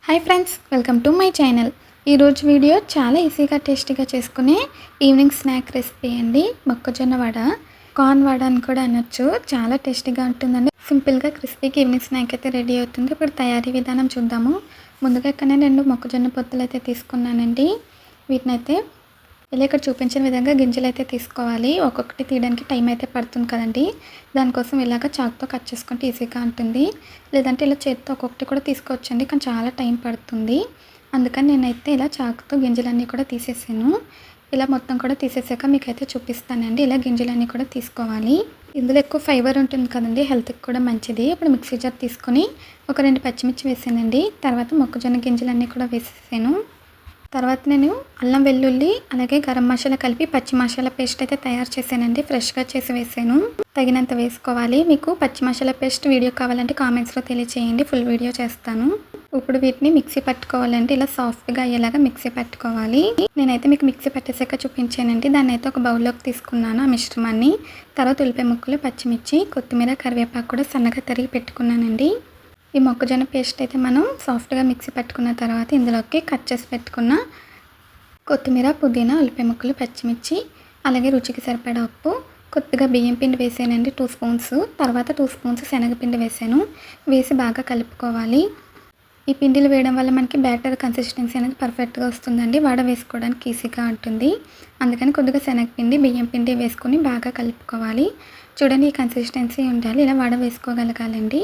Hi friends, welcome to my channel. ఈరోజు video చాలా ఈజీగా టేస్టీగా చేసుకునే ఈవినింగ్ స్నాక్ రెసిపీ అండి. మొక్కజొన్న వడ, కార్న్ వడ అని కూడా అనొచ్చు. చాలా టేస్టీగా ఉంటుందండి. సింపుల్గా క్రిస్పీకి ఈవినింగ్ స్నాక్ అయితే రెడీ అవుతుంది. ఇప్పుడు తయారీ విధానం చూద్దాము. ముందుగా ఇక్కడ 2 మొక్కజొన్న పొత్తులు అయితే తీసుకున్నానండి. వీటిని అయితే ఇలా ఇక్కడ చూపించిన విధంగా గింజలు అయితే తీసుకోవాలి. ఒక్కొక్కటి తీయడానికి టైం అయితే పడుతుంది కదండి. దానికోసం ఇలాగ చాకుతో కట్ చేసుకుంటే ఈజీగా ఉంటుంది. లేదంటే ఇలా చేతితో ఒక్కొక్కటి కూడా తీసుకోవచ్చండి, కానీ చాలా టైం పడుతుంది. అందుకని నేనైతే ఇలా చాకుతో గింజలన్నీ కూడా తీసేసాను. ఇలా మొత్తం కూడా తీసేసాక మీకైతే చూపిస్తానండి. ఇలా గింజలన్నీ కూడా తీసుకోవాలి. ఇందులో ఎక్కువ ఫైబర్ ఉంటుంది కదండి, హెల్త్కి కూడా మంచిది. ఇప్పుడు మిక్సీ జార్ తీసుకొని ఒక 2 పచ్చిమిర్చి వేసానండి. తర్వాత మొక్కజొన్న గింజలన్నీ కూడా వేసేసాను. తర్వాత నేను అల్లం వెల్లుల్లి అలాగే గరం మసాలా కలిపి పచ్చి మసాలా పేస్ట్ అయితే తయారు చేశానండి. ఫ్రెష్గా చేసి వేసాను. తగినంత వేసుకోవాలి. మీకు పచ్చి మసాలా పేస్ట్ వీడియో కావాలంటే కామెంట్స్లో తెలియచేయండి, ఫుల్ వీడియో చేస్తాను. ఇప్పుడు వీటిని మిక్సీ పట్టుకోవాలండి. ఇలా సాఫ్ట్గా అయ్యేలాగా మిక్సీ పట్టుకోవాలి. నేనైతే మీకు మిక్సీ పట్టేసాక చూపించానండి. దాన్ని అయితే ఒక బౌల్లోకి తీసుకున్నాను ఆ మిశ్రమాన్ని. తర్వాత ఉల్లిపాయ ముక్కలు, పచ్చిమిర్చి, కొత్తిమీర, కరివేపాకు కూడా సన్నగా తరిగి పెట్టుకున్నానండి. ఈ మొక్కజొన్న పేస్ట్ అయితే మనం సాఫ్ట్గా మిక్సీ పట్టుకున్న తర్వాత ఇందులోకి కట్ చేసి పెట్టుకున్న కొత్తిమీర, పుదీనా, ఉల్లిపాయ ముక్కలు, పచ్చిమిర్చి, అలాగే రుచికి సరిపడా ఉప్పు, కొద్దిగా బియ్యం పిండి వేసానండి 2 స్పూన్స్. తర్వాత 2 స్పూన్స్ శనగపిండి వేసాను. వేసి బాగా కలుపుకోవాలి. ఈ పిండిలు వేయడం వల్ల మనకి బ్యాటర్ కన్సిస్టెన్సీ అనేది పర్ఫెక్ట్గా వస్తుందండి. వడ వేసుకోవడానికి ఈజీగా ఉంటుంది. అందుకని కొద్దిగా శనగపిండి, బియ్యం పిండి వేసుకొని బాగా కలుపుకోవాలి. చూడండి, ఈ కన్సిస్టెన్సీ ఉండాలి. ఇలా వడ వేసుకోగలగాలండి.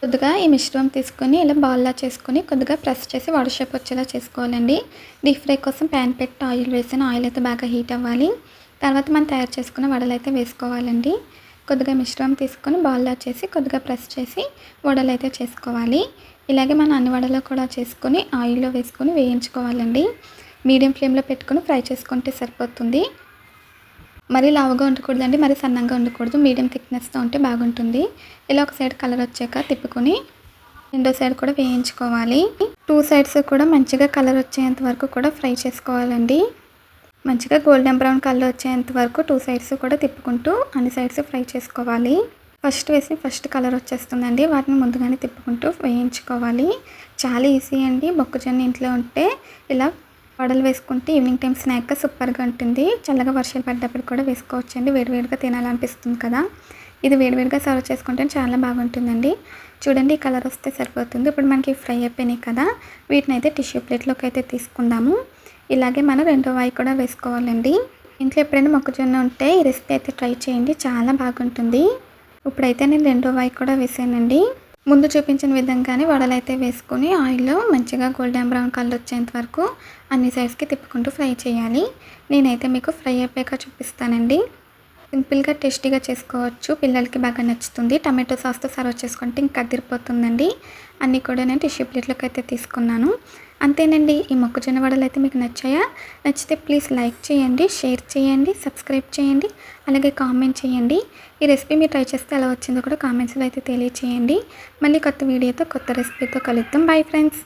కొద్దిగా ఈ మిశ్రమం తీసుకొని ఇలా బాల్లా చేసుకొని కొద్దిగా ప్రెస్ చేసి వడ షేప్ వచ్చేలా చేసుకోవాలండి. డీప్ ఫ్రై కోసం ప్యాన్ పెట్టి ఆయిల్ వేసాను. ఆయిల్ అయితే బాగా హీట్ అవ్వాలి. తర్వాత మనం తయారు చేసుకున్న వడలు అయితే వేసుకోవాలండి. కొద్దిగా మిశ్రమం తీసుకొని బాల్లా చేసి కొద్దిగా ప్రెస్ చేసి వడలు అయితే చేసుకోవాలి. ఇలాగే మనం అన్ని వడలు కూడా చేసుకొని ఆయిల్లో వేసుకొని వేయించుకోవాలండి. మీడియం ఫ్లేమ్లో పెట్టుకొని ఫ్రై చేసుకుంటే సరిపోతుంది. మరీ లావుగా ఉండకూడదండి, మరీ సన్నంగా ఉండకూడదు. మీడియం థిక్నెస్తో ఉంటే బాగుంటుంది. ఇలా ఒక సైడ్ కలర్ వచ్చాక తిప్పుకొని రెండో సైడ్ కూడా వేయించుకోవాలి. 2 సైడ్స్ కూడా మంచిగా కలర్ వచ్చేంత వరకు కూడా ఫ్రై చేసుకోవాలండి. మంచిగా గోల్డెన్ బ్రౌన్ కలర్ వచ్చేంత వరకు 2 సైడ్స్ కూడా తిప్పుకుంటూ అన్ని సైడ్స్ ఫ్రై చేసుకోవాలి. ఫస్ట్ కలర్ వచ్చేస్తుందండి. వాటిని ముందుగానే తిప్పుకుంటూ వేయించుకోవాలి. చాలా ఈజీ అండి. మొక్కజొన్న ఇంట్లో ఉంటే ఇలా వడలు వేసుకుంటే ఈవినింగ్ టైం స్నాక్గా సూపర్గా ఉంటుంది. చల్లగా వర్షాలు పడ్డప్పుడు కూడా వేసుకోవచ్చండి. వేడివేడిగా తినాలనిపిస్తుంది కదా. ఇది వేడివేడిగా సర్వ్ చేసుకుంటే చాలా బాగుంటుందండి. చూడండి, ఈ కలర్ వస్తే సరిపోతుంది. ఇప్పుడు మనకి ఫ్రై అయిపోయినాయి కదా. వీటిని అయితే టిష్యూ ప్లేట్లోకి అయితే తీసుకుందాము. ఇలాగే మనం రెండో వాయి కూడా వేసుకోవాలండి. ఇంట్లో ఎప్పుడైనా మొక్కజొన్న ఉంటే ఈ రెసిపీ అయితే ట్రై చేయండి, చాలా బాగుంటుంది. ఇప్పుడైతే నేను రెండో వాయి కూడా వేసానండి. ముందు చూపించిన విధంగానే వడలు అయితే వేసుకొని ఆయిల్లో మంచిగా గోల్డెన్ బ్రౌన్ కలర్ వచ్చేంత వరకు అన్ని సైడ్స్కి తిప్పుకుంటూ ఫ్రై చేయాలి. నేనైతే మీకు ఫ్రై అయిపోయాక చూపిస్తానండి. సింపుల్గా టేస్టీగా చేసుకోవచ్చు. పిల్లలకి బాగా నచ్చుతుంది. టమాటో సాస్తో సర్వ్ చేసుకుంటే ఇంకా అదిరిపోతుందండి. అన్నీ కూడా నేను టిష్యూ ప్లేట్లోకి అయితే తీసుకున్నాను. అంతేనండి. ఈ మొక్కజొన్న వడలు అయితే మీకు నచ్చాయా? నచ్చితే ప్లీజ్ లైక్ చేయండి, షేర్ చేయండి, సబ్స్క్రైబ్ చేయండి, అలాగే కామెంట్ చేయండి. ఈ రెసిపీ మీరు ట్రై చేస్తే ఎలా వచ్చిందో కూడా కామెంట్స్లో అయితే తెలియచేయండి. మళ్ళీ కొత్త వీడియోతో కొత్త రెసిపీతో కలుద్దాం. Bye friends.